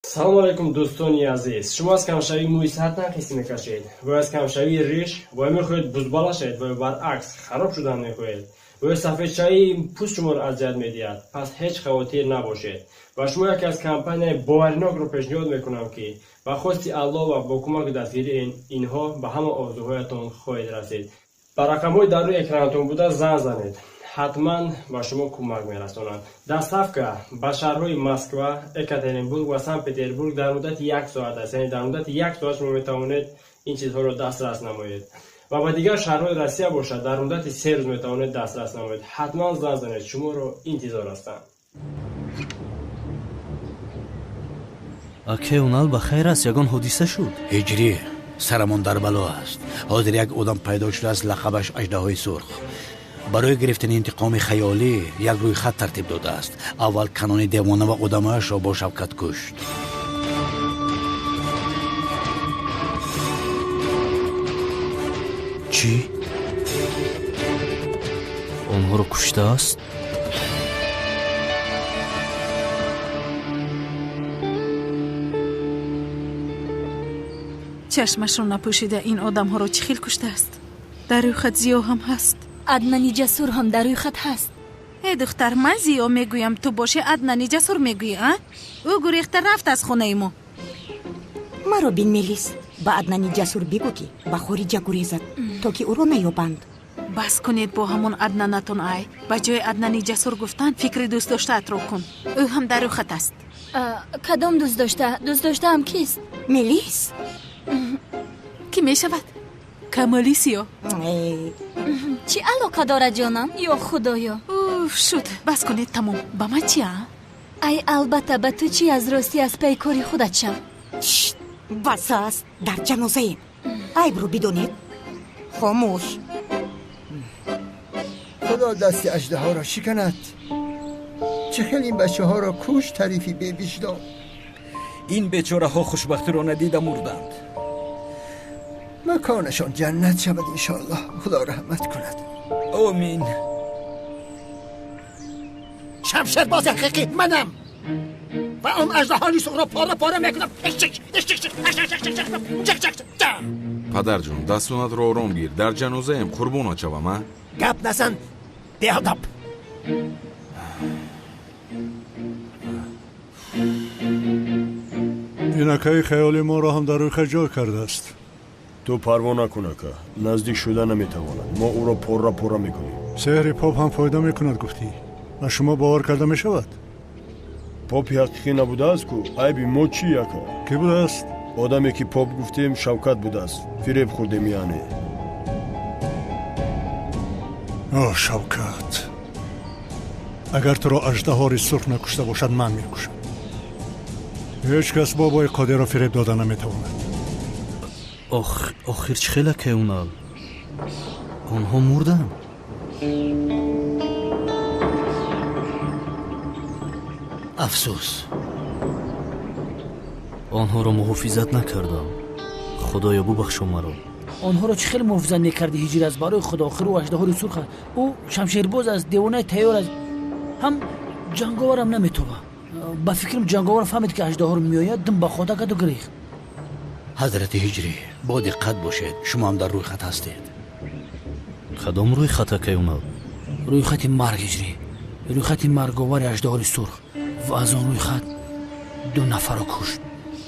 салом алайкум дӯстони азиз. Шумо аз камшавии мӯи сар танқисӣ мекашед ва аз камшавии риш ва мехоҳед бузбала шавед ва баръакс хароб шудан мехоҳед ва сафедшавии пӯст шуморо азият медиҳад. Пас ҳеҷ хавотир набошед ва шумо яке аз компанияи боваринокро пешниҳод мекунам ки ба хости Аллоҳ ва бо кӯмаки дастгирии инҳо ба ҳама орзуҳоятон хоҳед расид. Ба рақамҳои дар рӯи экранатон буда занг занед. ҳатман ба шумо кӯмак мерасонанд. Доставка ба шаҳрҳои Москва, Екатеринбург ва Санкт-Петербург дар муддати 1 соат аст. Яъне дар муддати 1 соат шумо метавонед ин чизҳоро дастрас намоед. ва ба дигар шаҳрҳои Россия бошад, дар муддати 3 рӯз метавонед дастрас намоед. ҳатман занг занед. Шуморо интизор ҳастам. акеунал ба хайр аст, ягон ҳодиса шуд. ҳиҷрӣ сарамон дар бало аст. ҳозир як одам пайдо шудааст, лақабаш аждаҳои сурх. барои гирифтани интиқоми хаёлӣ як рӯйхат тартиб додааст. аввал канони девона ва одамаашро бо шавкат кушт. чӣ? онҳоро куштааст? чашмашро напӯшида ин одамҳоро чӣ хел куштааст? дар рӯйхат зиё ҳам ҳаст. аднани ҷасур ҳам дар рӯйхат ҳаст. духтар, ман зиё мегӯям, ту боши аднани ҷасур мегӯӣ, а? ӯ гурехта рафт аз хонаи мо. маро бин мелис, ба аднани ҷасур бигӯ ки ба хориҷа гурезад, то ки ӯро наёбанд. бас кунед бо ҳамон аднанатон. ай ба ҷои аднани ҷасур гуфтан фикри дӯстдоштаатро кун. ӯ ҳам дар рӯйхат аст. кадом дӯстдоштаам кист? мелис кӣ мешавад? камалисиё? чӣ алоқа дорад ҷонам? ё худоё. шуд, бас кунед, тамом. ба ман чия? ай албатта ба ту чӣ аз ростӣ аз паи кори худат шав. бас аст, дар ҷанозаем. айбро бидонед. хомӯш. خدا دست اژدها را شکند. چه خیلی این بچه ها را کش طریفی ببیشدان. این بیچاره ها خوشبختی را ندیده مردند. مکانشان جنت شود انشاءالله. خدا رحمت کند. آمین. شمشیر باز حقیقی منم و اون اژدهانی سو را پاره میکنم. падарҷон, дастунатро ором гир. дар ҷанозаем қурбонат шавам, а? гап назан, беодоб. инакаи хаёли моро ҳам дар рӯйхат ҷой кардааст. ту парво накун ака, наздик шуда наметавонад. мо ӯро пора мекунем. сеҳри поп ҳам фоида мекунад гуфтӣ. ба шумо бовар карда мешавад? попи ҳақиқӣ набудааст ку. айби мо чӣ ака? кӣ будааст? одаме ки поп гуфтем шавкат будааст. фиреб хӯрдем яъне. о шавкат, агар туро аждаҳори сурх накушта бошад, ман мекушам. ҳеҷ кас бобои қодирро фиреб дода наметавонад. охир чӣ хел акеунал? онҳо мурданд. афсӯс. онҳоро муҳофизат накардам. худоё бубахшо маро. онҳоро чӣ хел муҳофизат мекарди ҳиҷр? аз барои худо охиру аҷдаҳори сурх аст. ӯ шамшербоз аст, девонаи тайёр аст, ҳам ҷанговарам наметова. ба фикрам ҷанговар фаҳмид ки аҷдаҳор меояд, дум ба хода каду гирехт. ҳазрати ҳиҷрӣ, бо диққат бошед. шумо ҳам дар рӯйхат ҳастед. кадом рӯйхат акеунал? рӯйхати марг ҳиҷрӣ, рӯйхати марговари аҷдаҳори сурх. ва аз он рӯйхат 2 нафарро кушт.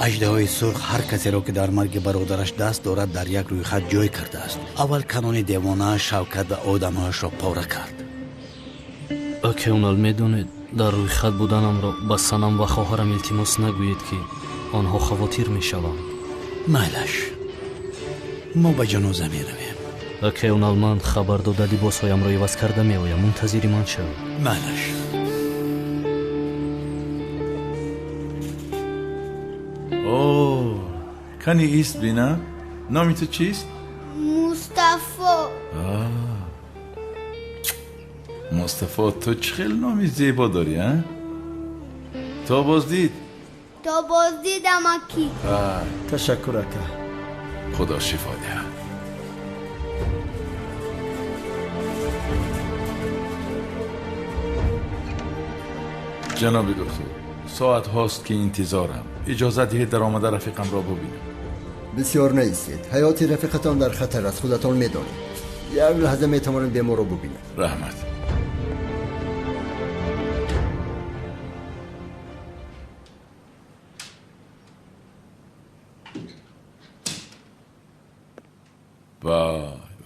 аҷдаҳои сурх ҳар касеро ки дар марги бародараш даст дорад дар як рӯйхат ҷой кардааст. аввал канони девонааш шавкат ва одамаашро пора кард. акеунал, медонед, дар рӯйхат буданамро ба санам ва хоҳарам илтимос нагӯед ки онҳо хавотир мешаванд. майлаш, мо ба ҷаноза меравем. акеунал, ман хабар дода либосҳоямро иваз карда меоям. мунтазири ман шав. майлаш. кани ист бина. номи ту чист? мустафо. мустафо, ту чӣ хел номи зебо дорӣ, а? то боздид амаки. ташаккур ака. худо шифо диҳад. ҷаноби доктор، соат ҳост ки интизорам. اجازه دهید در آمده رفیقم را ببینم. بسیار نیستید. حیات رفیقتان در خطر است. خودتان میدانید. یک لحظه میتوانم به ما رو ببینم. رحمت.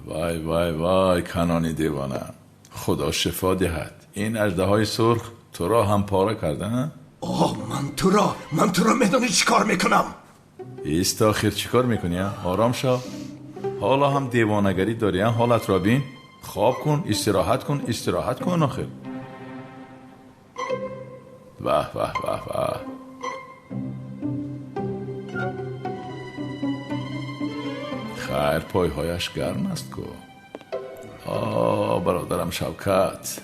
وای وای وای کنانی دیوانه، خدا شفا دهد. این اژدهای سرخ تو را هم پاره کردن؟ من تو را میدانی چی کار میکنم؟ ایست آخر چی کار میکنی؟ آرام شو. حالا هم دیوانگری داری؟ حالت را بین. خواب کن، استراحت کن آخر. واه واه واه واه. خیر پایهایش گرم است کو. برادرم شوکت،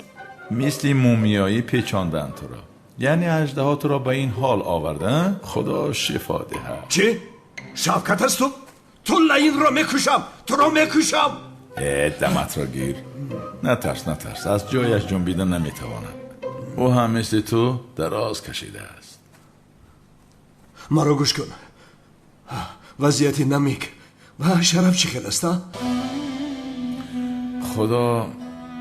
مثل مومیایی پیچاندن تو را. یعنی اژدها تو را به این حال آوردن؟ خدا شفا دهد. چی؟ شوکت است تو؟ تو لعین را میکشم، تو را میکشم. دمت را گیر. نترس از جایش جنبیدن نمیتواند. او هم مثل تو دراز کشیده است. مرا گوش کن. وضعیت نمیک و شرف چی خیل است؟ خدا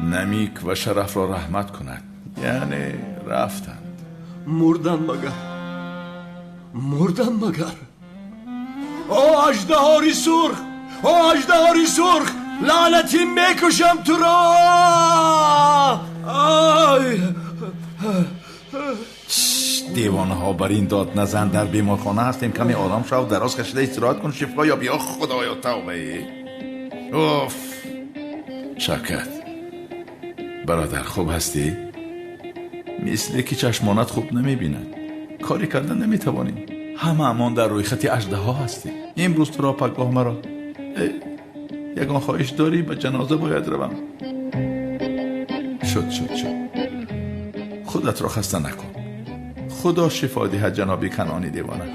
نمیک و شرف را رحمت کند. یعنی رفتند. مردن مگر. او اژدهای سرخ، لعنتی میکشم تو را. دیوانه ها بر این داد نزن. در بیمارخانه هستیم. کمی آرام شو، دراز کشیده استراحت کن، شفا یا بیا. خدایا توبه. اوف. شوکت برادر خوب هستی؟ مثل که چشمانت خوب نمیبیند. کاری کردن نمیتوانیم. همه امان در روی خط اژدها هستیم. امروز تو را پگاه مرا. یگان خواهش داری؟ به جنازه باید روم. شد خودت را خسته نکن. خدا شفا دهد جنابی کنانی دیوانه.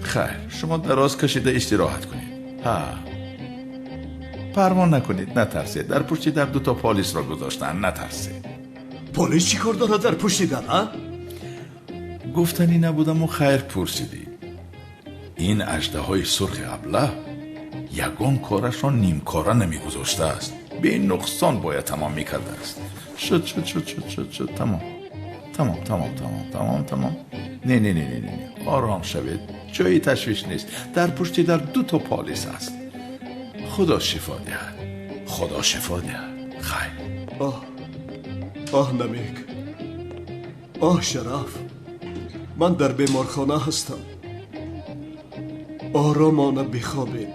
خیر شما دراز کشیده استراحت کنید. پروا نکنید، نترسید. در پشت در 2 پالیس را گذاشتن. نترسید. پلیس چی کار داره در پشت در؟ گفتنی نبودم و خیر پرسیدی. این اژدهای سرخ ابله یگان کارش را نیم کاره نمیگذاشته است. به نقصان باید تمام میکرده است. شد تمام. نه آرام شوید. جایی تشویش نیست. در پشت در 2 پالیس است. خدا شفا دهد. خیر. نمیک. شرف. من در بیمارخانه هستم. آرامانه بخوابید.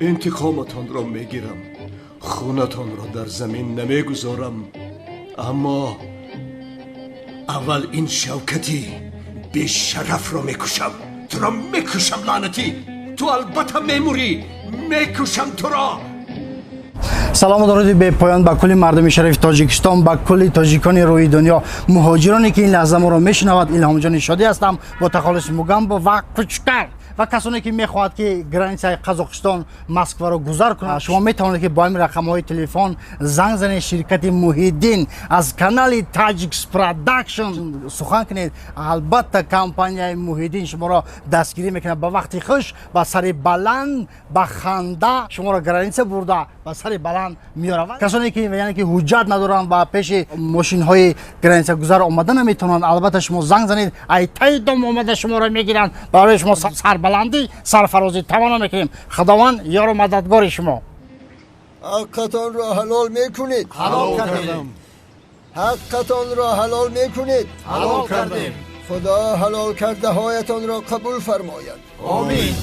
انتقامتان را میگیرم. خونتان را در زمین نمیگذارم. اما اول این شوکتی بی شرف را میکشم. تو را میکشم لعنتی. تو البته میموری. میکشم تو را. سلام و درود به پایان به کل مردم شریف تاجیکستان، به کل تاجیکان روی دنیا، مهاجرانی که این لحظه ما رو میشنوند. الهام جان شادی هستم با تخلص موگامبو و کوچکر و کسانی که میخواهد که گرانسای قزاقستان مسکو رو گذر کنند. شما میتوانید که با این رقم‌های تلفن زنگ زنید. شرکت محیدین از کانال تاجیکس پروداکشن سخن کنید. البته کمپانی محیدین شما را دستگیری میکنه با وقتی خوش، با سر بلند، با خنده شما را گرانسه برده با سر بلند میارن. کسانی که یعنی که حجت ندارن و پیش ماشین های گرانسه گذر اومدن نمیتونن، البته شما زنگ زنید. ای تایدم اومده شما را میگیرن. برای شما بلندی سرفرازی توانه میکنیم. خداوند یار و مددگار شما. حقتان را حلال میکنید. حلال کردیم. حقتان را حلال میکنید. حلال کردیم. خدا حلال کرده هایتان را قبول فرماید. آمین.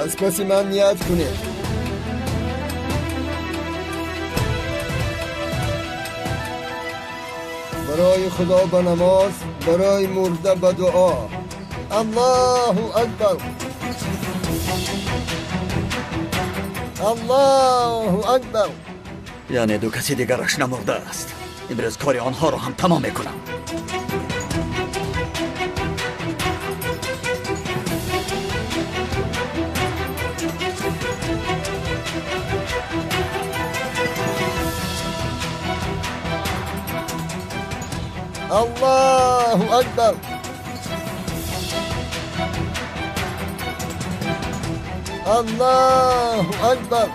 از کسی ممنوعیت کنید. برای خدا به نماز، برای مرده به دعا. الله اکبر. الله اکبر. یعنی 2 کسی دیگرش نمرده است. امروز کار آنها رو هم تمام میکنم. الله اکبر. الله اکبر.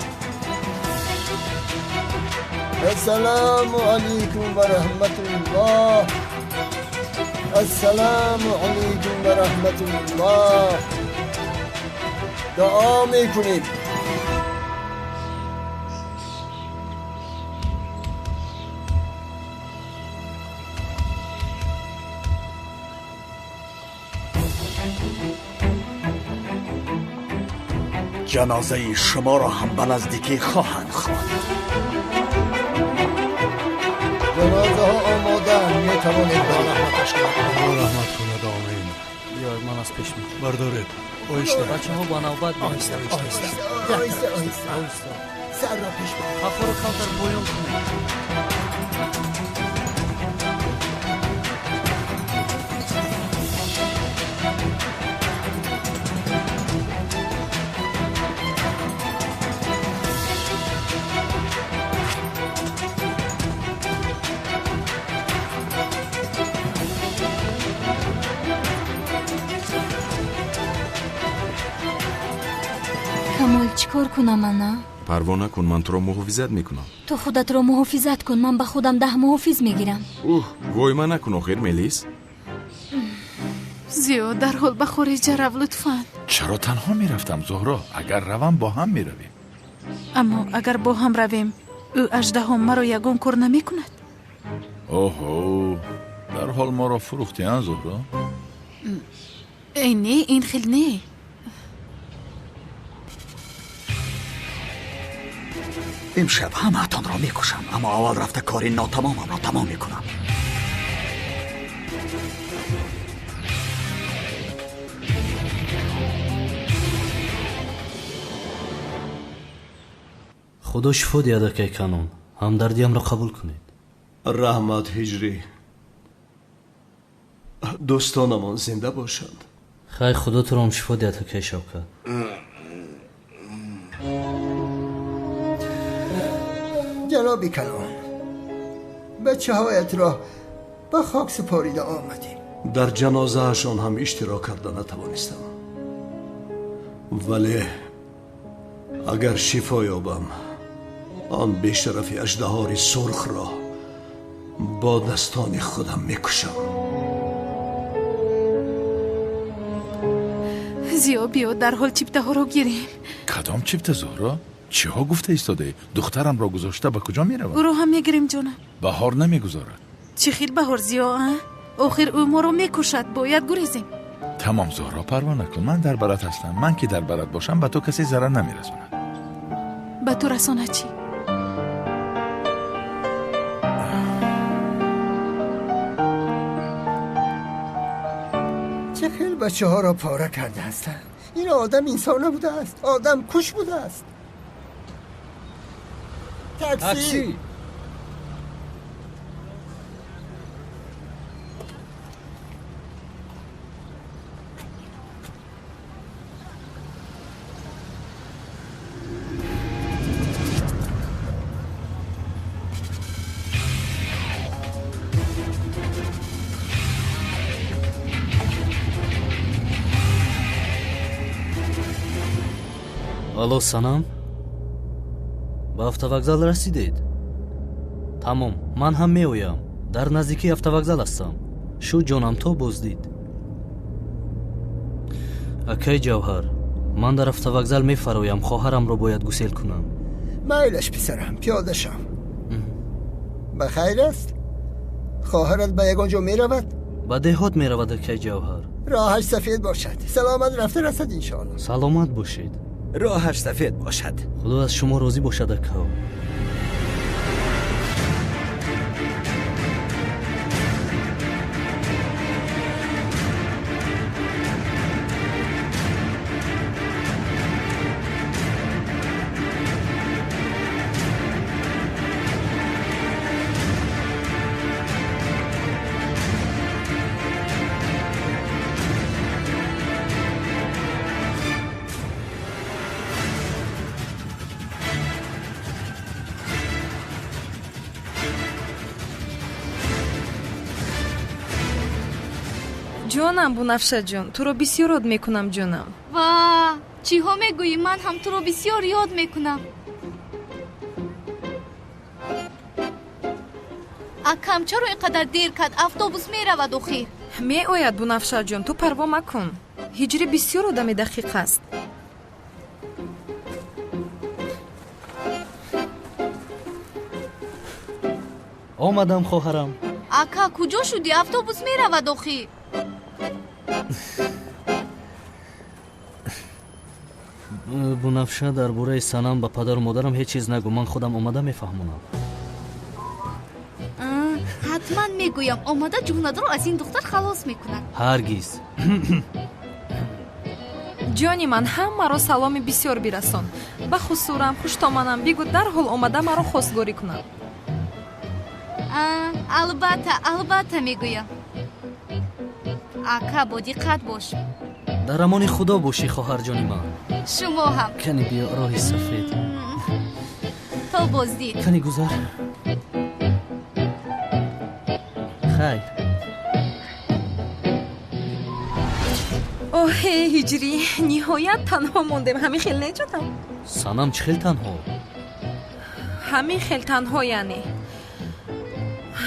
السلام علیکم و رحمت الله. السلام علیکم و رحمت الله. دعا میکنیم. جنازه شما را هم به نزدیکی خواهند خواند. جنازه ها آماده می توانید به رحمتش کنید. رحمت کند. آمین. بیار من از پیش می بردارید. آیسته. بچه ها با نوبت آیسته سر را پیش برد. خفا رو کمتر بویان کنید. камол чикор кунам ана? парво накун, ман туро муҳофизат мекунам. ту худатро муҳофизат кун, ман ба худам 10 муҳофиз мегирам. войма накун охир мелис. зиё дарҳол ба хориҷа рав лутфан. чаро танҳо мерафтам зуҳро? агар равам бо ҳам меравем. аммо агар бо ҳам равем ӯ аждаҳо маро ягон кор намекунад. оҳо дар ҳол моро фурӯхтиан зуҳро? эй не, ин хел не. امشب همه‌تان را میکشم، اما اول رفته کاری ناتمامم را تمام میکنم. خدا شفا دیده که کنون همدردیم را قبول کنید. رحمت هجری دوستانمان زنده باشند. خیر خدا تو را هم شفا دیده که شوکت. جنابی کنون بچه هایت را به خاک سپاریده آمدیم. در جنازه هشان هم اشتراک کرده نتوانستم، ولی اگر شفا یابم آن بیشرف اژدهار سرخ را با دستان خودم میکشم. زیو بیا در حال چیپته ها رو گیریم. کدام چیپته زهرا؟ چی ها گفته ایستاده؟ دخترم را گذاشته به کجا میرود؟ او رو هم میگیریم جانم. بهار نمیگذارد. چی خیل بهار زیو آخر او ما رو میکشد، باید گریزیم. تمام زهرا پروا نکن، من در برات هستم. من که در برات باشم به تو کسی ضرر نمیرساند. به تو رسانه چی؟ چه خیلی بچه ها را پاره کرده هستند. این آدم انسان نبوده است، آدم کش بوده است. تاکسی. алло санам, ба автовокзал расидед? тамом, ман ҳам меоям. дар наздикии автовокзал ҳастам. шу ҷонам, то боздид. акай ҷавҳар, ман дар автовокзал мефароям, хоҳарамро бояд гусел кунам. مایلش پسرم، پیاده شم. بخیر است؟ خواهرت به یگان جا می رود؟ به دهات می رود اکای جوهر. راهش سفید باشد. سلامت رفته رسد انشاءالله. سلامت باشید. راهش سفید باشد. خدا از شما راضی باشد اکا. جانم بنفشه جان، تو رو بسیار یاد میکنم جانم. وا چی ها میگویی؟ من هم تو رو بسیار یاد میکنم. اکم چرا اینقدر دیر کرد؟ اتوبوس میرود اخیر. می آید بنفشه جان، تو پروا مکن. هجری بسیار آدم دقیق است. آمدم خواهرم. اکا کجا شدی؟ اتوبوس میرود اخیر. بنفشه درباره سنم با پدر و مادرم هیچ چیز نگو، من خودم اومده میفهمونم. حتما میگویم اومده جونت رو از این دختر خلاص میکنن. هرگز. جانی من همه رو سلام بسیار برسان. به خصورم خوشتامنم بگو در حال اومده مرا خواستگاری کنم. البته میگویم. اکا با دقت باش. در امان خدا باشی خواهر جانی من. شما هم. کنی بیا راه سفید. تو بازدید. کنی گذر. خیر. اوه هجری نهایت تنها موندم. همین خیلی نجدم. سنم چه خیلی تنها؟ همین خیلی تنها یعنی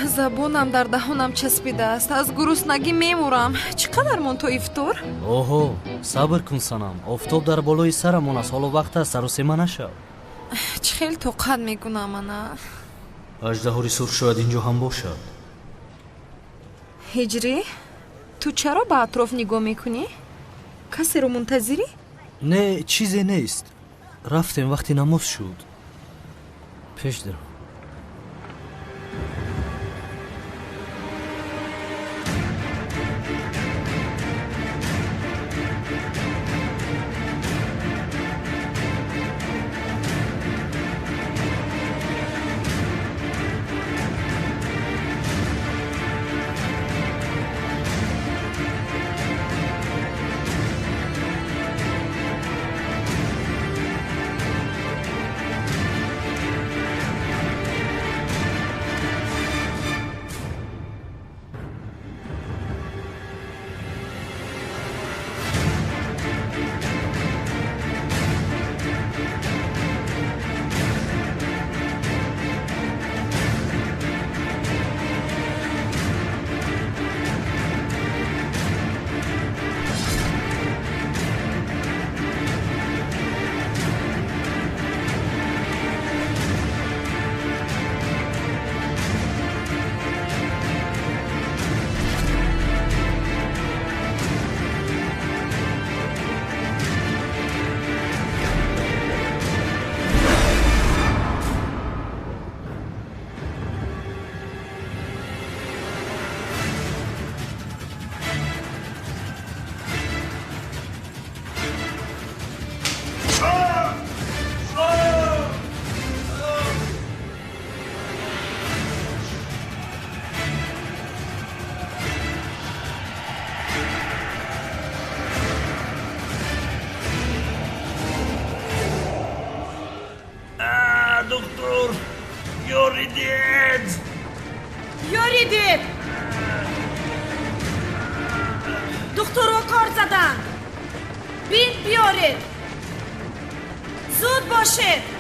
زبونم در دهانم چسبیده است. از گرسنگی میمورم. چقدر مون تو افطار؟ اوه صبر کن سنم. آفتاب در بالای سرمون است. حالا وقت است سر و سیمه نشو. چه خیلی طاقت میکنم من. اژدهاری سرخ شاید اینجا هم باشد. هجری تو چرا به اطراف نگاه میکنی؟ کسی رو منتظری؟ نه چیزی نیست. رفتیم وقتی نماز شد. پیش درو. دکتر یوریدید دکتر رو کار زدن. بین بیارید زود باشید.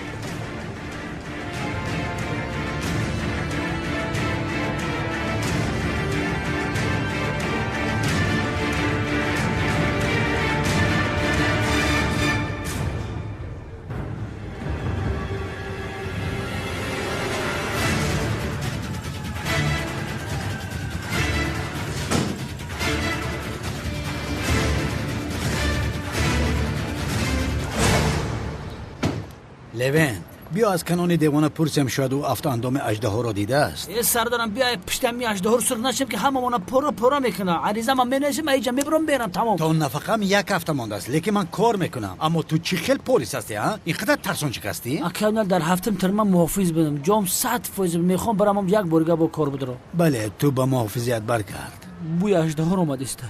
لوین بیا از کنون دیوانه پرسیم شاید او افت اندام اژدها را دیده است. سردارم بیا پشتم می اژدها رو سرخ نشیم که هممون پرا میکنه. عریضه من بنویسم ایجا میبرم برم تمام. تا نفقم یک هفته مانده است لیکن من کار میکنم. اما تو چی خیل پلیس هستی ها؟ اینقدر ترسونچک هستی؟ اکنون در هفتم ترم محافظ بدم. جام 100% میخوام برام یک بارگه با کار بدرم. بله تو با محافظیت برکرد. بوی اژدها رو اومد است.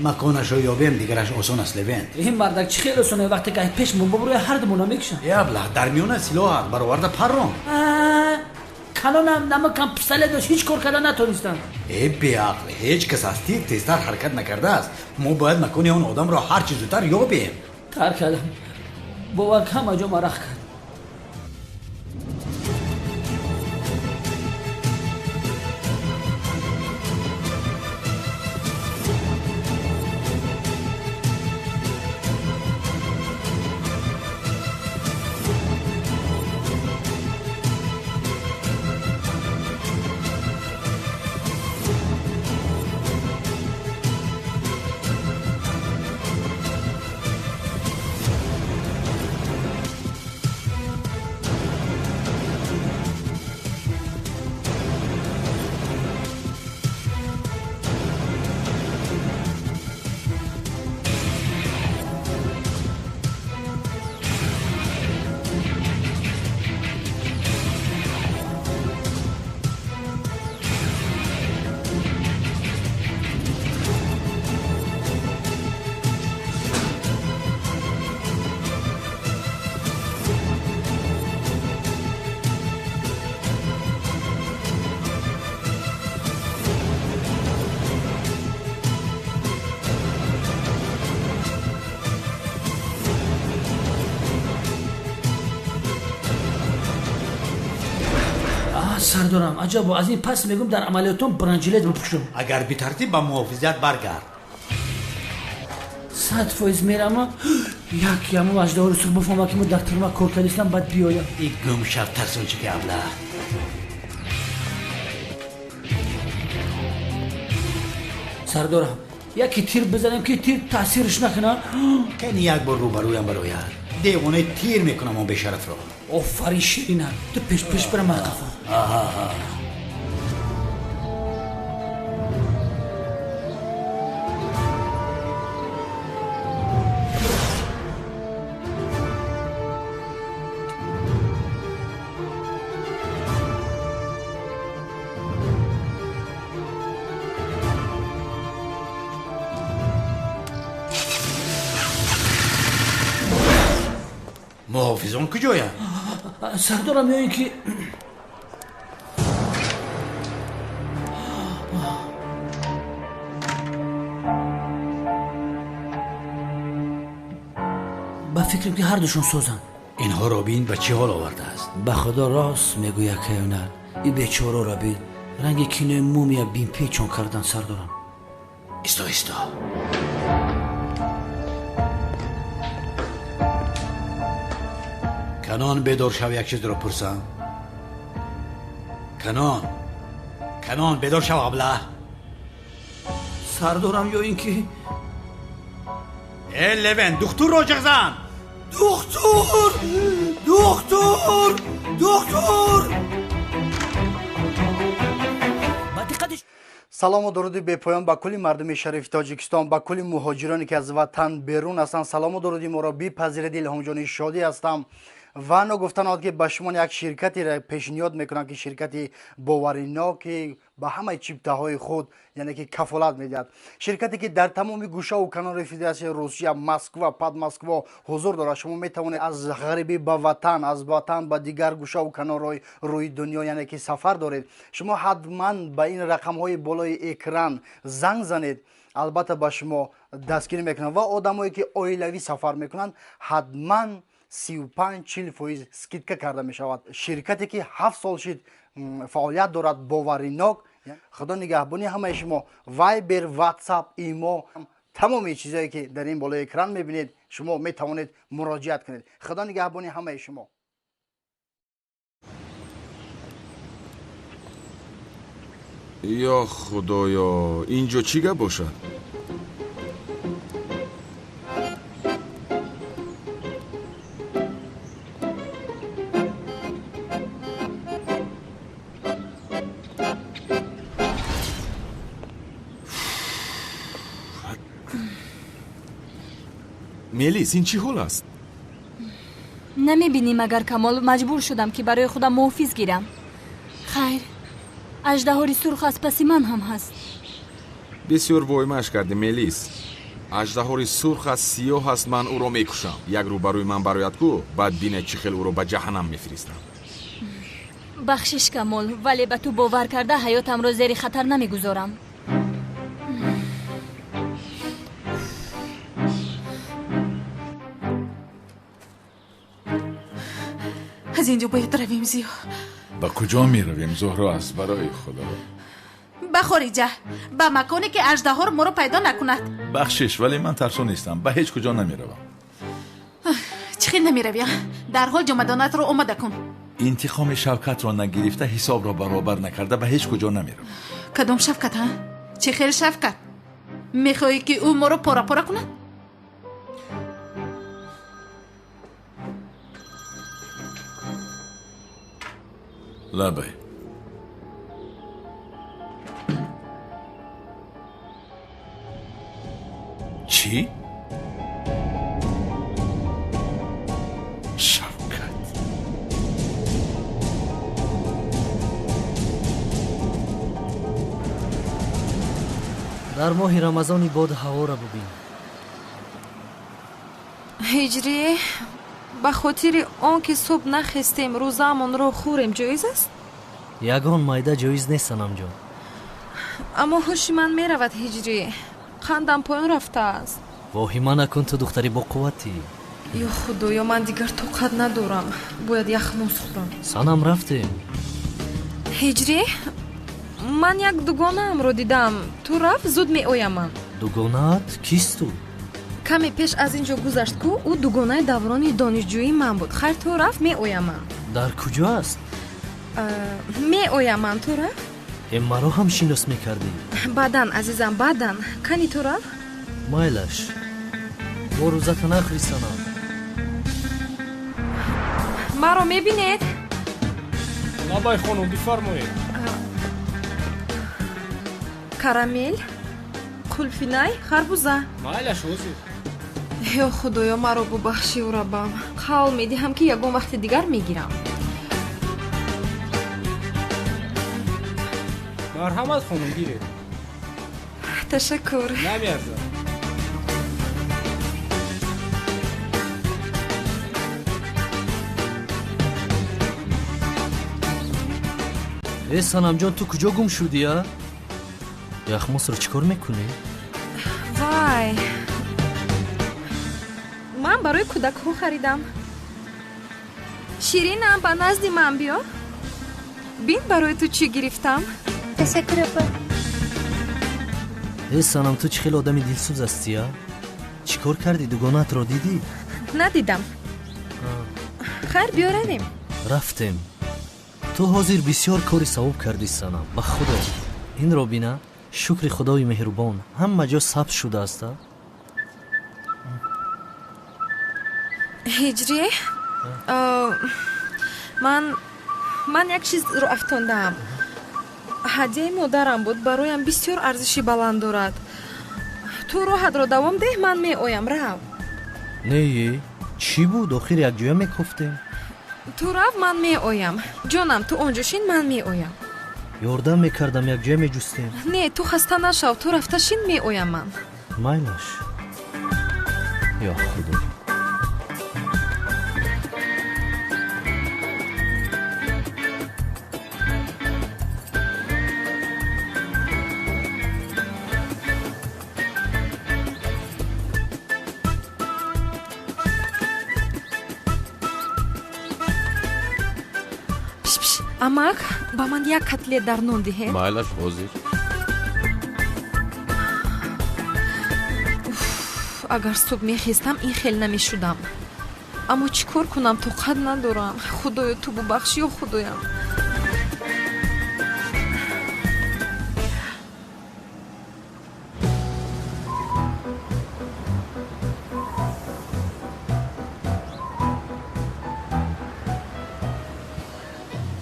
مکانش رو یابیم دیگرش آسان است لوین. این مردک چی خیلی آسانه وقتی که پیش من ببروی هر دمونا میکشن. یا بله در میونه سلاح برآورده پرام. کانونم نمکم پسله داشت هیچ کار کردن نتونستن. ای بیعقل هیچ کس از تیر تیزتر حرکت نکرده است. ما باید مکان اون آدم را هر چیز زودتر یابیم. کار کردم باور همه جا مرخ کرد. سردارم عجب از این پس میگم در عملیاتون برنجیلت بپوشم. اگر بی ترتیب با محافظت برگرد 100% میرم یک یمو اجدها رو سر بفهمم که ما دکتر ما کار کردیم بعد بیایم. این گم شب ترسون چی که ابله سردارم یکی تیر بزنم که تیر تاثیرش نکنه. کنی یک بار روبرویم بروید دیوانه تیر میکنم اون بشرف رو. آفرین شیرینه تو پیش برم مرکفه. محافظان کجایم؟ سردارم یا اینکه با فکرم که هر دوشون سوزن. اینها رابین به چه حال آورده است؟ به خدا راست میگوید که نه این بیچاره رابین رنگ کینه مومیا بین پیچون کردن سردارم. استا کنان بیدار شو یک چیز را پرسم. کنان بیدار شو ابله. سردارم یا اینکه ای لوین دکتر را جغزن. دکتر салому дуруди бепоён ба кулли мардуми шарифи тоҷикистон, ба кулли муҳоҷироне ки аз ватан берун ҳастанд. салому дуруди моро бипазиред. илҳомҷони шодӣ ҳастам ва нагуфтанот ки ба шумо як ширкатеро пешниҳод мекунам ки ширкати бовариноки ба ҳамаи чиптаҳои худ яъне ки кафолат медиҳад. ширкате ки дар тамоми гӯшаву канори федератсияи русия, москва, подмоскво ҳузур дорад. шумо метавонед аз ғарибӣ ба ватан, аз ватан ба дигар гӯшаву канорҳои рӯи дунё яъне ки сафар доред. шумо ҳатман ба ин рақамҳои болои экран занг занед. албатта ба шумо дастгирӣ мекунанд ва одамое ки оилавӣ сафар мекунанд ҳатман 35-40% скидка карда мешавад. ширкате ки 7 сол шид фаъолият дорад, боваринок. худо нигаҳбони ҳамаи шумо. вайбер, ватсап, имо, тамоми чизое ки дар ин болои экран мебинед шумо метавонед муроҷиат кунед. худо нигаҳбони ҳамаи шумо. یا خدایا اینجا چی گپ باشد؟ ملیس این چی حال است؟ نمیبینی مگر کمال مجبور شدم که برای خودم محافظ گیرم. خیر اژدهای سرخ از پس من هم هست. بسیار وایمش کردی ملیس. аждаҳори сурх аст сиёҳ аст, ман ӯро мекушам. як рӯ барои ман барояд гӯ, баъд бина чӣ хел ӯро ба ҷаҳаннам мефиристам. бахшиш камол, вале ба ту бовар карда ҳаётамро зери хатар намегузорам. аз инҷо бояд равем зиё. ба куҷо меравем зӯҳро аст? барои худо ба хориҷа, ба маконе ки аждаҳор моро пайдо накунад. бахшиш, вале ман тарсо нестам, ба ҳеҷ куҷо намеравам. чӣ хел намеравӣ? дарҳол ҷомадонатро омода кун. интиқоми шавкатро нагирифта, ҳисобро баробар накарда ба ҳеҷ куҷо намеравам. кадом шавкат? чӣ хел шавкат? мехоҳӣ ки ӯ моро пора пора кунад? лабай чӣ? шавкат дар моҳи рамазони бод ҳаворо бубин. ҳиҷрӣ, ба хотири он ки субҳ нахестем рӯзаамонро хӯрем ҷоиз аст? ягон майда ҷоиз нест санамҷон. аммо ҳуши ман меравад ҳиҷрӣ. қандам поён рафтааст. воҳима накун, ту духтари боқувватӣ. ё худоё, ман дигар тоқат надорам. бояд яхмоз хӯрам. санам рафтем. ҳиҷрӣ, ман як дугонаамро дидам. ту рафт, зуд меояман. дугонаат кисту? каме пеш аз ин ҷо гузашт ку ӯ дугонаи даврони донишҷӯии ман буд. хайр, ту рафт, меояман. дар куҷо аст? меояман, ту рафт. маро ҳам шинос мекардӣ? баъдан азизам, баъдан. кани ту рафт? майлаш, бо рӯзата нахӯри санам. маро мебинед? лабай хонум, бифармоед. карамел, қулфинай, харбуза. майлаш ҳозир. ё худоё, маро бубахшив раббам. қавл медиҳам ки ягон вақти дигар мегирам. марҳамат хонум, гиред. ташаккур. намеарзад. санамҷон, ту куҷо гум шудия? яхмосро чӣ кор мекунӣ? вай, ман барои кӯдакҳо харидам. ширинам, ба назди ман биё. бин барои ту чӣ гирифтам. ташаккур апа. санам, ту чӣ хел одами дилсӯз ҳастия? чӣ кор кардӣ? дугонаатро дидӣ? надидам. хайр, биё равем. рафтем. ту ҳозир бисёр кори савоб кардӣ санам. ба худо инро бина. шукри худои меҳрубон, ҳама ҷо сабз шудааста. ҳиҷрӣ, ман як чизро афтондаам. ҳадияи модарам буд, бароям бисёр арзиши баланд дорад. ту роҳатро давом деҳ, ман меоям. рав. нее, чӣ буд? охир якҷоя мекуфтем. ту рав, ман меоям. ҷонам, ту он ҷо шин, ман меоям. ёрдам мекардам, якҷоя меҷустем. не, ту хаста нашав. ту рафта шин, меоям ман. майлаш. ё худо. амак, ба ман як котлет дар нон диҳед. майлаш ҳозир. агар субҳ мехестам, ин хел намешудам. аммо чӣ кор кунам? тоқат надорам. худоё, ту бубахш. ё худоям.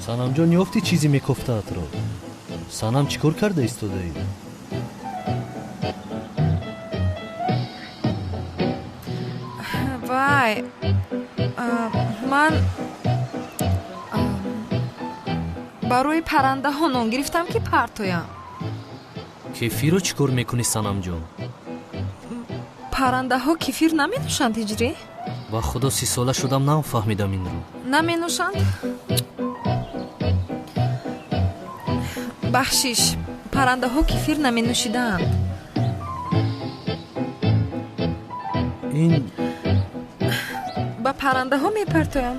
санамҷон, ёфтӣ чизе мекофтаатро? санам, чӣ кор карда истодаӣ? вай, ман барои паррандаҳо нон гирифтам ки партоям. кефиро чӣ кор мекунӣ санамҷон? паррандаҳо кефир наменӯшанд ҳиҷрӣ? ба худо 30 сола шудам нафаҳмидам инро. Наменӯшанд? бахшиш, паррандаҳо кефир наменӯшидаанд. ин ба паррандаҳо мепартоям.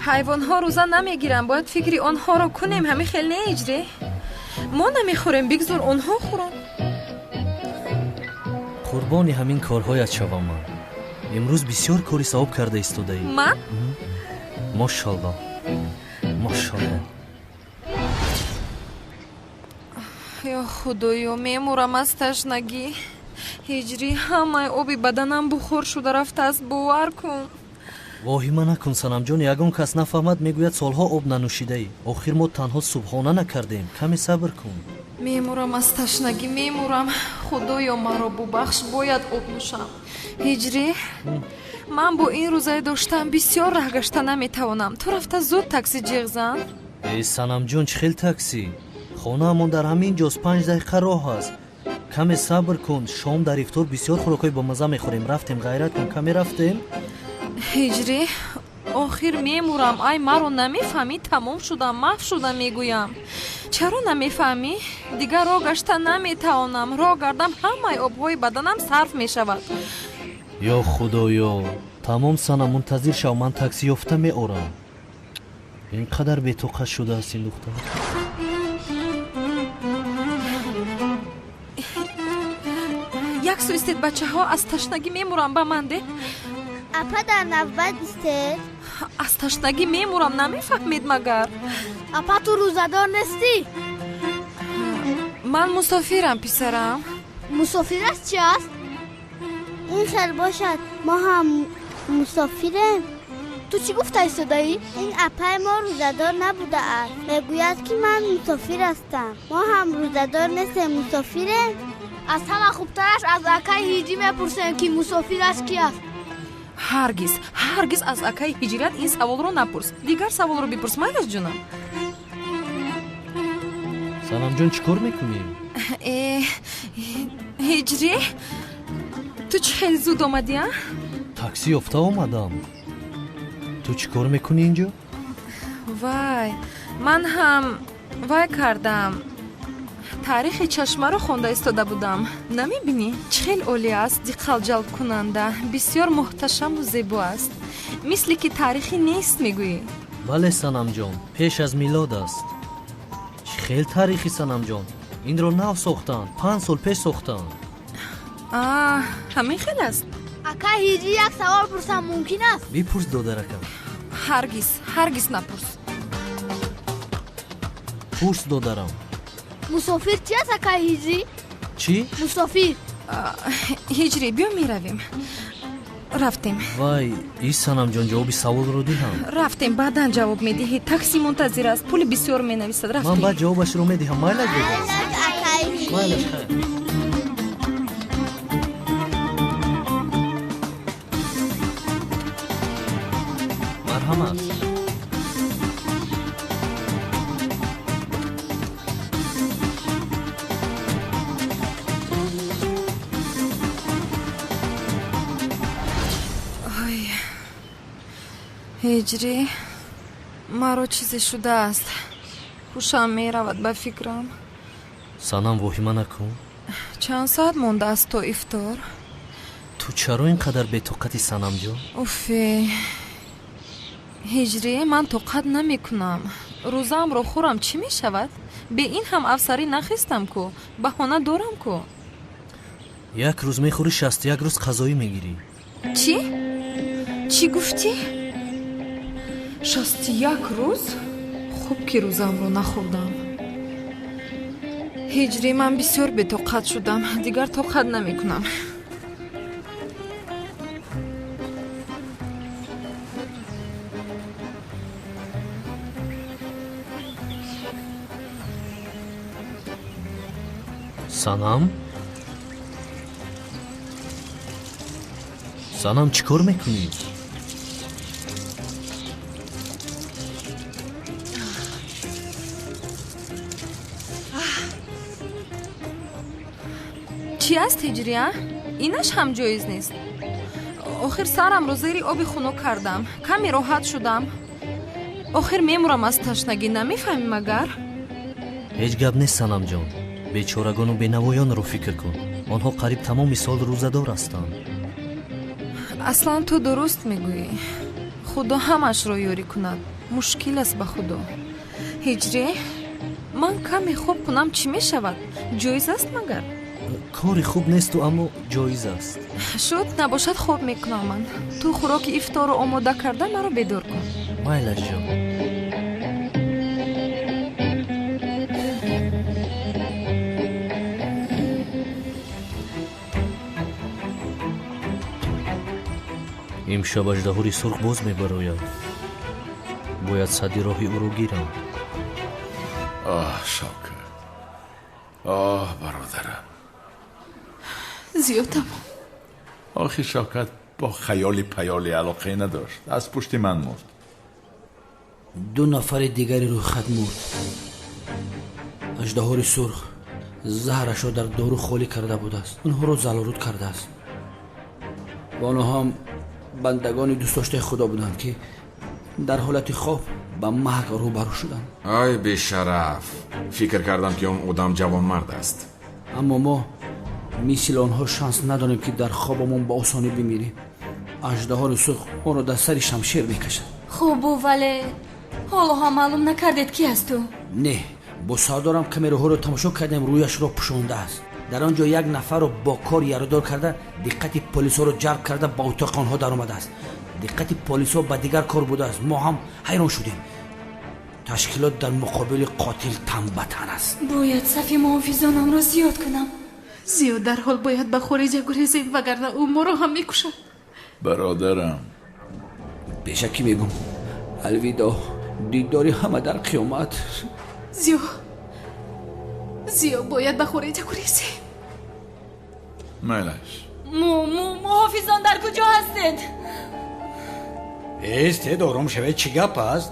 ҳайвонҳо рӯза намегиранд, бояд фикри онҳоро кунем. ҳами хел не иҷрӣ? мо намехӯрем, бигзор онҳо хӯранд. қурбони ҳамин корҳоят шавам ман. имрӯз бисёр кори савоб карда истодаӣ. ман? мошалло. мошалло. ё худоё, мемурам аз ташнагӣ. ҳиҷрӣ, ҳамаи оби баданам бухор шуда рафтааст, бовар кун. воҳима накун санамҷон, ягон кас нафаҳмад мегӯяд солҳо об нанӯшидаӣ. охир мо танҳо субҳона накардем. каме сабр кун. мемурам аз ташнагӣ, мемурам. худоё маро бубахш, бояд об нӯшам. ҳиҷрӣ, ман бо ин рӯзае доштан бисёр раҳ гашта наметавонам. ту рафта зуд такси ҷиғ зан. санамҷон, чӣ хел такси? хонаамон дар ҳамин ҷост, 5 дақиқа роҳ аст. каме сабр кун. шом дар ифтор бисёр хӯрокҳои бомаза мехӯрем. рафтем, ғайрат кун. каме рафтем. ҳиҷрӣ, охир мемурам. ай маро намефаҳмӣ? тамом шудам, маҳв шудам мегӯям. чаро намефаҳмӣ? дигар роҳ гашта наметавонам. роҳ гардам, ҳамаи обҳои баданам сарф мешавад. ё худоё, тамом санам, мунтазир шав, ман такси ёфта меорам. ин қадар бетоқат шудааст ин духтар. як сӯ истед бачаҳо, аз ташнагӣ мемурам, ба ман де. апа дар навбат истед? аз ташнагӣ мемурам, намефаҳмед магар? апа ту рӯзадор нестӣ? ман мусофирам, писарам. мусофир аст чи аст? ин хел бошад, мо ҳам мусофирем. ту чӣ гуфта истодаӣ? ин апаи мо рӯзадор набудааст. мегӯяд ки ман мусофир ҳастам. мо ҳам рӯзадор нестем, мусофирем. аз ҳама хубтараш аз акаи ҳиҷӣ мепурсем ки мусофир аст ки аст. ҳаргиз аз акаи ҳиҷрат ин саволро напурс. дигар саволро бипурс, майдаш ҷунам. санамҷон, чӣ кор мекунӣ? ҳиҷрӣ, ту чӣ хеле зуд омадӣ? такси ёфта омадам. ту чӣ кор мекунӣ инҷо? вай, ман ҳам вай кардам. таърихи чашмаро хонда истода будам. намебинӣ чӣ хел олӣ аст, диққатҷалбкунанда, бисёр муҳташаму зебо аст. мисли ки таърихӣ нест мегӯӣ. бале санамҷон, пеш аз милод аст. чӣ хел таърихи санамҷон? инро нав сохтанд, 5 сол пеш сохтанд. ҳамин хел аст. ака ҳиҷӣ, як савол пурсам мумкин аст? бипурс додаракам. ҳаргиз напурс. пурс додарам. мусофир чи аст ака ҳиҷӣ? чӣ? мусофир. ҳиҷрӣ, биё меравем. рафтем. вай, и санамҷон, ҷавоби саволро диҳам. рафтем, баъдан ҷавоб медиҳед. такси мунтазир аст, пули бисёр менависад. рафтем. ман баъд ҷавобашро медиҳам. майлаш бедаст. майлаш хайр. марҳамат. ҳиҷрӣ, маро чизе шудааст. ҳушам меравад ба фикрам. санам, воҳима накун. чанд соат мондааст то ифтор? ту чаро ин қадар бетоқатӣ санамҷон? уфе, ҳиҷрӣ, ман тоқат намекунам. рӯзаамро хӯрам, чӣ мешавад? бе ин ҳам афсарӣ нахистам ку. баҳона дорам ку. як рӯз мехӯрӣ, 61 рӯз қазоӣ мегирӣ. чӣ гуфтӣ? 61 рӯз? хуб ки рӯзаамро нахӯрдам. ҳиҷрӣ, ман бисёр бетоқат шудам. дигар тоқат намекунам. санам, санам чӣ кор мекунӣ? чӣ аст ҳиҷрия? инаш ҳам ҷоиз нест. охир сарамро зери оби хунук кардам, каме роҳат шудам. охир мемурам аз ташнагӣ, намефаҳмӣ магар? ҳеҷ гап нест санамҷон. бечорагону бенавоёнро фикр кун. онҳо қариб тамоми сол рӯзадор ҳастанд. аслан ту дуруст мегӯӣ. худо ҳамашро ёрӣ кунад. мушкил аст ба худо. ҳиҷрӣ, ман каме хоб кунам чӣ мешавад? ҷоиз аст магар? кори хуб несту аммо ҷоиз аст. шуд набошад хоб мекунам ман. ту хӯроки ифторро омода карда маро бедор кун. майлаш ҷон. имшаб аждаҳори сурх боз мебарояд. бояд садди роҳи ӯро гирам. шавкат, бародарам. зиёдам. охи шавкат бо хаёли паёли алоқае надошт. аз пушти ман мурд. 2 нафари дигари рӯйхат мурд. аждаҳори сурх заҳрашро дар дору холӣ карда будааст. онҳоро залоруд кардааст. онҳоам бандагони дӯстдоштаи худо буданд, ки дар ҳолати хоб ба маҳк рӯбарӯ шуданд. ай бешараф, фикр кардам ки он одам ҷавонмард аст. аммо мо мисли онҳо шанс надорем, ки дар хобамон ба осонӣ бимирем. аждаҳори сурх онро дар сари шамшер мекашад. хубу вале ҳоло ҳам маълум накардед ки аст ту? не, бо савдорам камераҳоро тамошо кардем, рӯяшро пӯшондааст. дар он ҷо як нафарро бо кор ярадор карда, диққати полисҳоро ҷалб карда ба утоқи онҳо даромадааст. диққати полисҳо ба дигар кор будааст. мо ҳам ҳайрон шудем. ташкилот дар муқобили қотил тамбатан аст. бояд сафи муҳофизонамро зиёд кунам. зиёд дар ҳол бояд ба хориҷа гурезем, вагарна ӯ моро ҳам мекушад. бародарам, бешакӣ мегӯм, алвидо, дидори ҳама дар қиёмат. зиё бояд ба хориҷа гурезем. майлаш. муҳофизон дар куҷо ҳастед? эстед ором шавед, чӣ гап аст?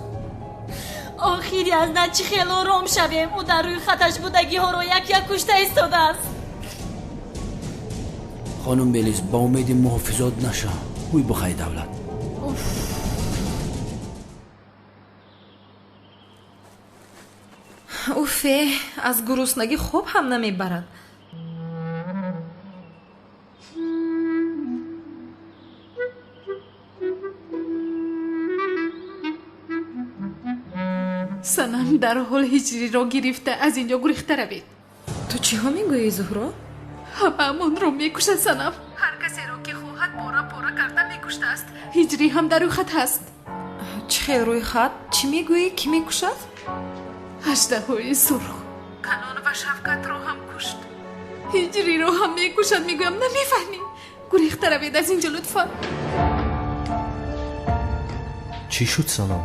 охири аз на чӣ хел ором шавем? ӯ дар рӯи хаташ будагиҳоро як кушта истодааст. хонум белиз, ба умеди муҳофизот наша. ҳуй бухай давлат. уфе, аз гуруснагӣ хоб ҳам намебарад. санам дар ҳол ҳиҷриро гирифта аз ин ҷо гурехта равед. ту чиҳо мегӯӣ зуҳро? ҳамаамонро мекушад санам. ҳар касеро ки хоҳад пора пора карда мекуштааст. ҳиҷрӣ ҳам дар рӯйхат ҳаст. чӣ хел рӯйхат? чӣ мегӯӣ? кӣ мекушад? аждаҳои сурх канон ва шавкатро ҳам кушт. ҳиҷриро ҳам мекушад. мегӯям намефаҳмӣ. гурехта равед аз ин ҷо лутфан. чӣ шуд санам?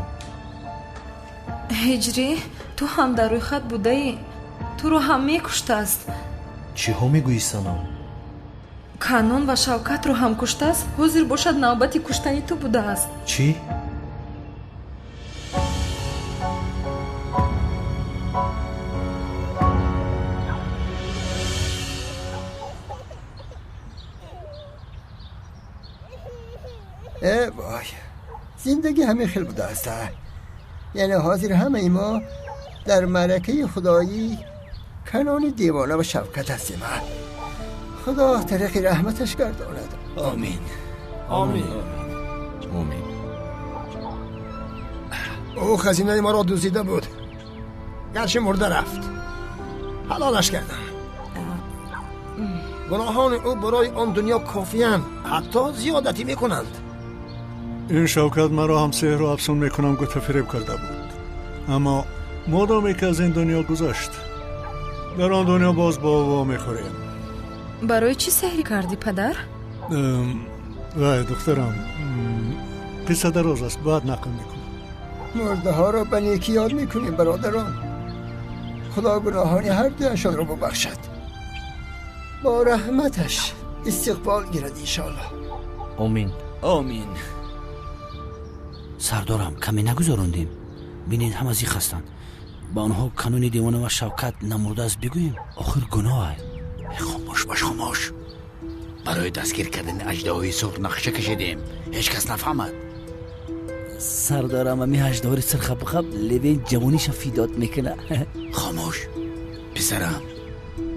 ҳиҷрӣ, ту ҳам дар рӯйхат будаӣ. туро ҳам мекуштааст. чиҳо мегӯӣ санам? канон ва шавкатро ҳам куштааст. ҳозир бошад навбати куштани ту будааст. чӣ? وای زندگی همین خیلی بوده است. یعنی حاضر همه ما در معرکه خدایی کنون دیوانه و شفقت هستیم. خدا طریق رحمتش گرداند. آمین. آمین. آمین. او خزینه ما را دزدیده بود، گرچه مرده رفت. حلالش کردم. گناهان او برای آن دنیا کافی‌اند، حتی زیادتی میکنند. این شوکت مرا هم سحر و افسون میکنم گفت فریب کرده بود. اما مادامی که از این دنیا گذشت، در آن دنیا باز با او میخوریم. برای چی سحری کردی پدر؟ وای دخترم، قصه دراز است، بعد نقل میکنم. مرده ها را به نیکی یاد میکنیم برادران. خدا گناهان هر دویشان را ببخشد. با رحمتش استقبال گیرد انشاءالله. آمین. آمین. سردارم کمی نگذاروندیم. بینید هم از این خستند. با آنها قانون دیوانه و شوکت نمورده است بگوییم آخر گناه. خاموش باش خاموش. برای دستگیر کردن اژدهای سرخ نقشه کشیدیم. هیچ کس نفهمد. سردارم همی اژدهای سرخ بخب لبین جوانیش فیدات میکنه. خاموش پسرم،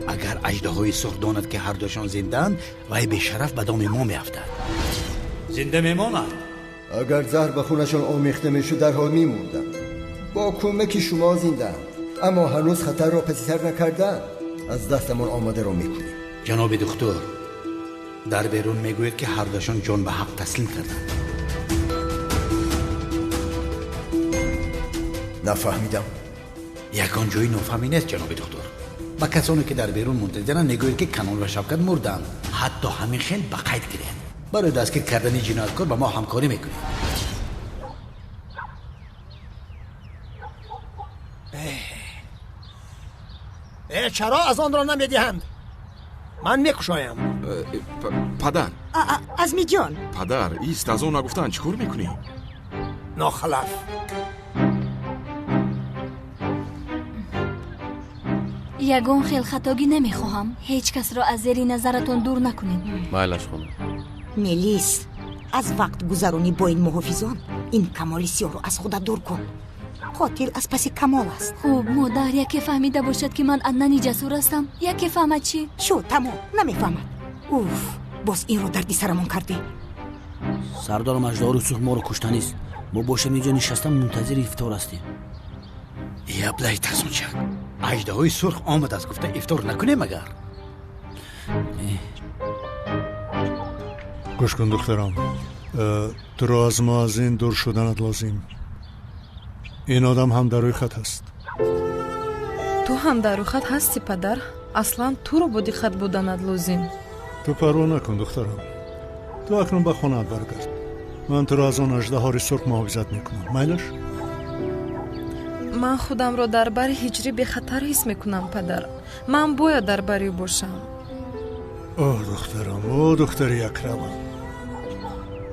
اگر اژدهای سرخ داند که هر دوشان زندند وی به شرف به دام ما میافتد. زنده میماند. اگر زهر به خونشان آمیخته میشد در حال میموندم. با کمک شما زندند، اما هنوز خطر را پسیتر نکردن. از دستمان آماده را میکنیم. جناب دکتر، در بیرون میگوید که هر دوشان جان به حق تسلیم کردند. نفهمیدم. یکان جایی نفهمی نیست جناب دکتر. با کسانی که در بیرون منتظرند میگوید که کنون و شوکت مردند. حتی همین خیل به قید گیرند. برای دستگیر کردن جنایتکار با ما همکاری میکنیم. چرا از آن را نمیدهند؟ من میکشایم. پدر ازمی جان، پدر ایست، از اون نگفتن چیکار میکنی؟ ناخلف. یگان خلخطاگی نمیخواهم. هیچ کس را از زیر نظرتون دور نکنید. مایلش خانم. ملیس، از وقت گذرانی با این محافظان این کمال سیاه رو از خودت دور کن. قاتل از پس کمال است. خوب مادر یکی فهمیده باشد که من عدنان جسور هستم. یکی فهمد چی؟ شو تمام نمیفهمد. اوف، باز این رو دردی سرمون کرده. سردارم اژدهای سرخ ما رو کشته نیست. ما باشم اینجا نشستم منتظر افطار هستیم. یبلای تسونچک، اژدهای سرخ آمد از گفته افطار نکنیم مگر؟ گوش کن دخترم، تو را از ما از این دور شدنت لازم. این آدم هم در روی خط هست. تو هم در روی خط هستی پدر؟ اصلا تو رو بودی خط بودنت لازم. تو پروا نکن دخترم. تو اکنون به خانه‌ات برگرد. من تو را از آن اژدهای سرخ محافظت میکنم. میلش؟ من خودم رو در بر هجری به خطر حس میکنم پدر. من باید در بری باشم. اوه دخترم، اوه دختری اکرمم.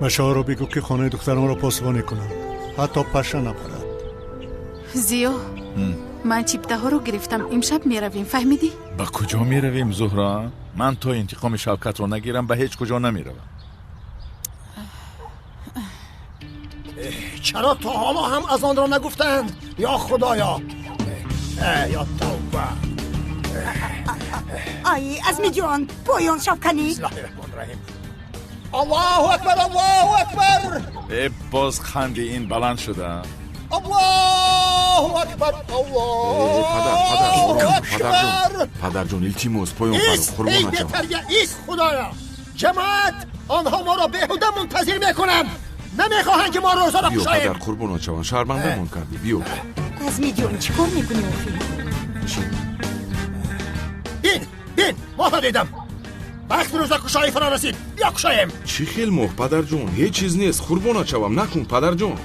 مشاور رو بگو که خانه دخترم را پاسبانی کنند. حتی پشه نپرد. زیو، من چیپته ها رو گرفتم. امشب میرویم، فهمیدی؟ با کجا میرویم زهرا؟ من تا انتقام شوکت رو نگیرم به هیچ کجا نمیروم. چرا تا حالا هم از آن را نگفتند؟ یا خدایا، یا توبه. آی ازمی جان، پایان شب کنی. بسم الله الرحمن الرحیم. الله اکبر، الله اکبر. باز خنده این بلند شده. الله اکبر، الله پدر جون، پدر جون التیموس پایان فرو قربان شما. ایست خدایا. جماعت، آنها ما را بیهوده منتظر میکنند. نمیخواهند که ما روزا را بیا بشاییم. پدر قربان شما، شرمنده مون کردی. بیا ازمی جان، چیکار میکنی؟ بین ما ها دیدم. وقت روزا کشایی فرا رسید. بیا کشاییم. چی خیل موه پدر جون؟ هیچ چیز نیست. قربان شوم، نکن پدر جون.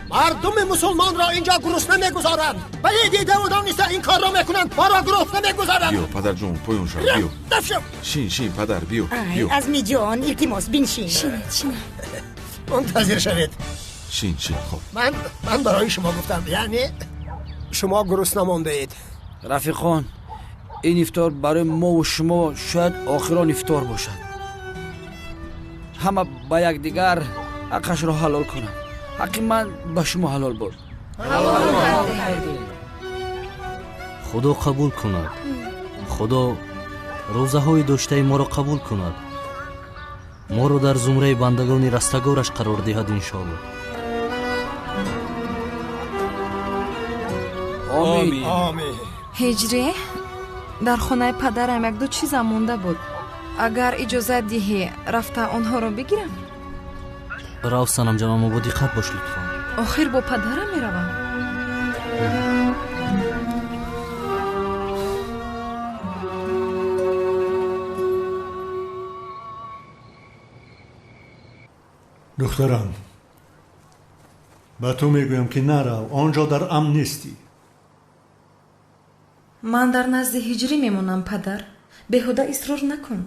مردم مسلمان را اینجا گرسنه میگذارند. ولی دیده بودم نیست این کار را میکنند. ما را گرسنه میگذارند. بیا پدر جون پایان شو. بیا شین پدر بیا. ازمی جان التماس بنشین. شینید منتظر شوید. شین خب. من برای شما گفتم، یعنی شما گرسنه مانده اید. رفیقان، این افطار برای ما و شما شاید آخران افطار باشد. همه با یک دیگر حقش را حلال کنم. حق من به شما حلال بود. خدا قبول کند. خدا روزه های داشته ما را قبول کند. ما را در زمره بندگان رستگارش قرار دهد انشاءالله. آمین. هجری، در خانه پدرم یک دو چیز مونده بود. اگر اجازه دهی رفته آنها را بگیرم. راو سنم جانم، با دقت باش لطفا. آخر با پدرم میروم. دخترم، به تو میگویم که نرو. آنجا در امن نیستی. من در نزد هجری میمونم پدر. беҳуда исрор накун.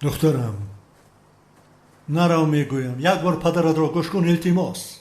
دخترم نرو میگویم یک بار پدرت را گوش کن التماس.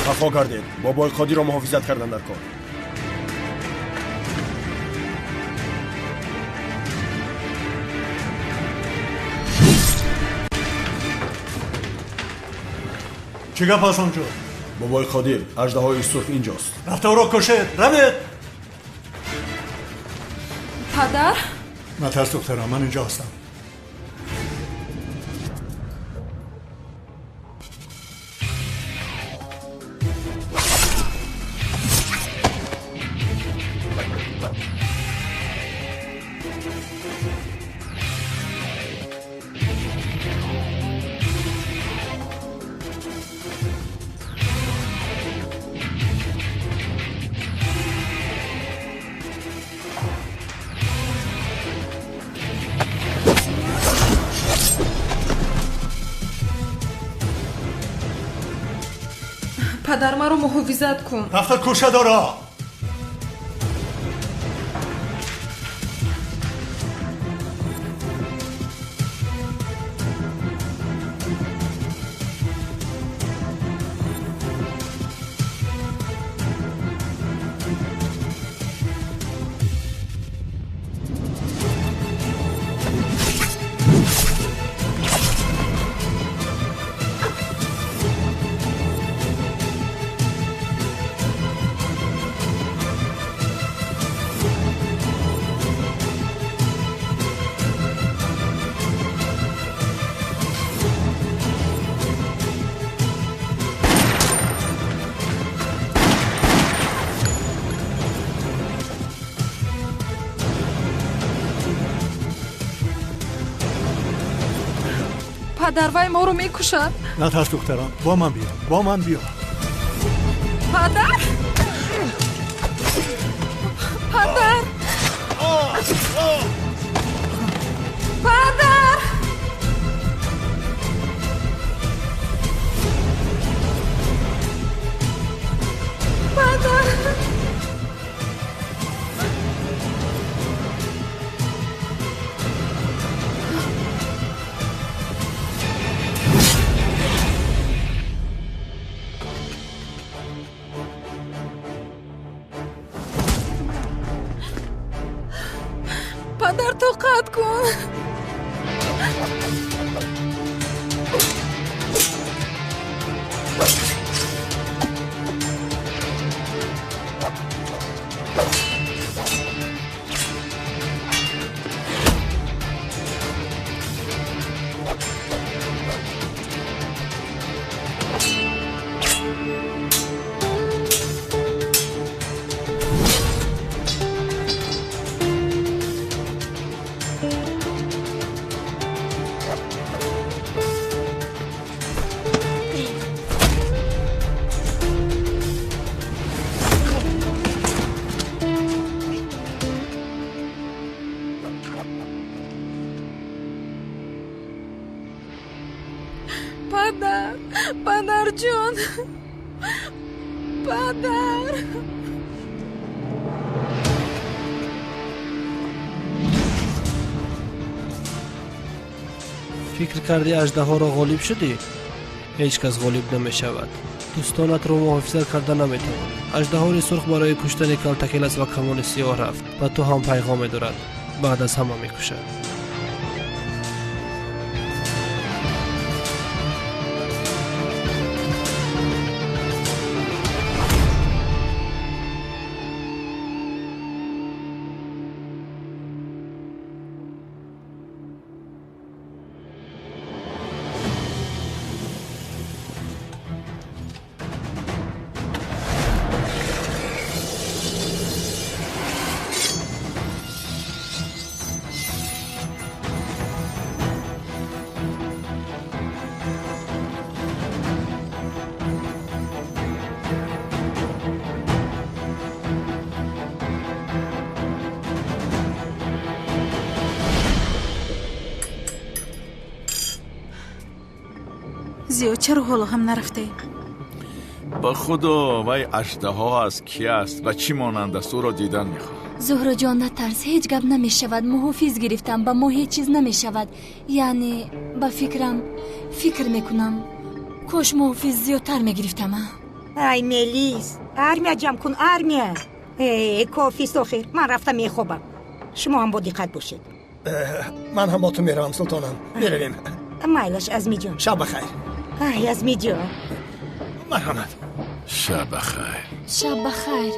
خفا کردید. بابای خودی را محافظت کردن در کار. چی گپ است آنجا؟ بابای خودی اژدهای سرخ اینجاست. رفته او را کشید. روید. پدر؟ نترس دخترم، من اینجا هستم. پدر مرا محافظت کن. رفته کشه داره. پدر وای ما رو میکشد. نترس دخترم، با من بیا. با من بیا. پدر؟ پدر؟ پدر؟ پدر؟ پدر توقعت کن. پدر جون، پدر. فکر کردی اژدها را غالب شدی؟ هیچ کس غالب نمی شود. دوستانت را محافظت کرده نمی توان. اژدهای سرخ برای کشتن کالتکیلس و کمان سیاه رفت و تو هم پیغام دارد. بعد از همه می کشد. زیاد چرا حالا هم نرفته؟ با خدا وای اژدها است کی است و چی مانند است او را دیدن میخوام. زهرا جان نترس، هیچ گپ نمی شود. محافظ گرفتم، با ما هیچ چیز نمی شود. یعنی با فکر میکنم کاش محافظ زیادتر میگرفتم. ای ملیس، ارمیا جمع کن ارمیا. کافیست آخر، من رفتم میخوابم. شما هم با دقت باشید. من هم با تو میرم سلطانم. میرویم. مایلش ازمی جان. شب بخیر. ای ازمی جان. مرحمت. شب بخیر. شب بخیر.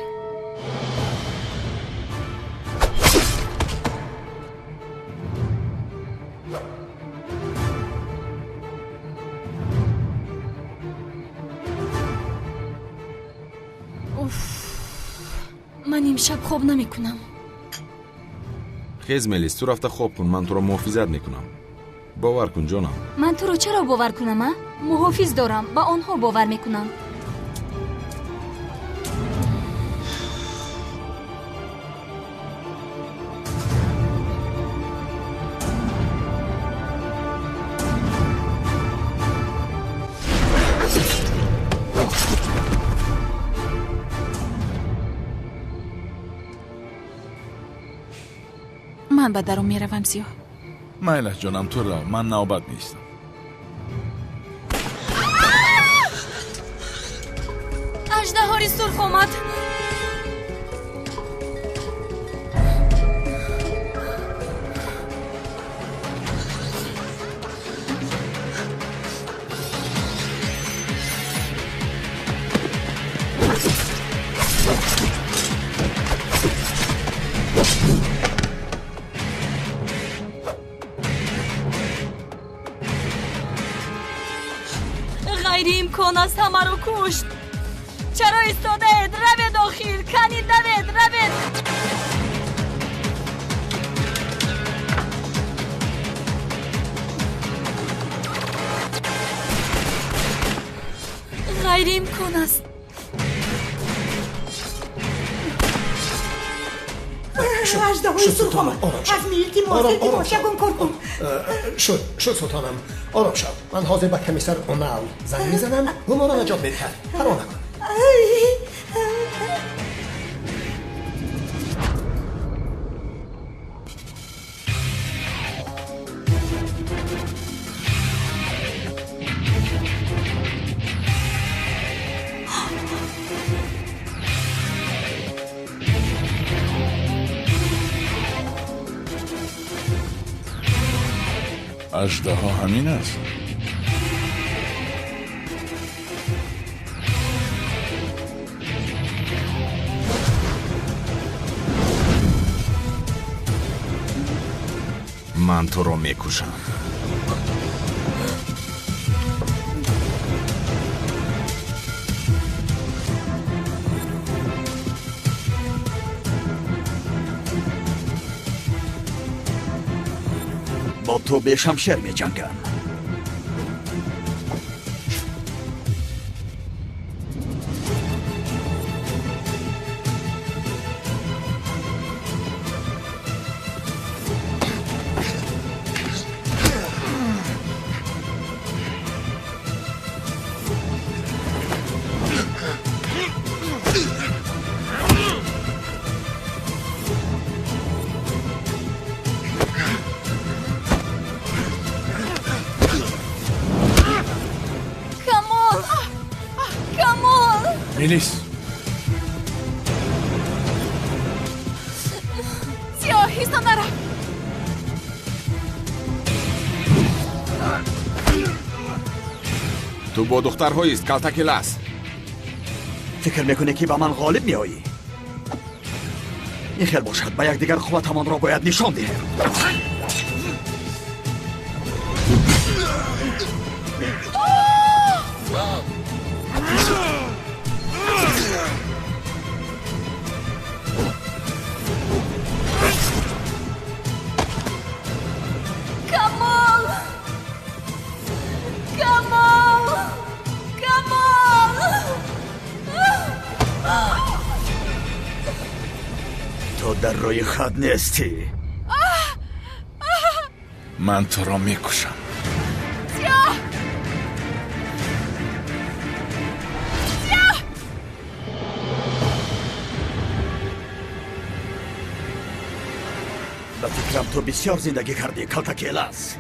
من امشب خواب نمی کنم. خیز ملیس تو رفته خواب کن، من تو را محافظت میکنم. باور کن جانم. من تو رو چرا باور کنم؟ محافظ دارم، با آنها باور میکنم. من به درون میروم سیاه. مایله جانم تو را، من نوبت نیستم. اژدهای سرخ آمد. غیر امکان است همه رو کشت. چرا ایستاده اید؟ روید داخل، کنید روید. غیر امکان است. اژدهای سرخ آمد. از میلتی ماشا کن کن. شد سلطانم. آرام شد. من حاضر به کمیسر اونال زنگ میزنم. اون را نجات میدهد. پروا نکن. اژدها همین است. من تو را میکشم. با تو به شمشیر می جنگم. بنویس. سیاه هیستان نرم. تو با دخترهاییست کلتک لس. فکر میکنی که با من غالب میایی؟ این خیل باشد با یک دیگر قوتمان را باید نشان دهیم. کمال کمال کمال تو در روی خط نیستی. من تو را میکشم. سیاه سیاه به فکرم تو بسیار زندگی کردی کلتک الاس.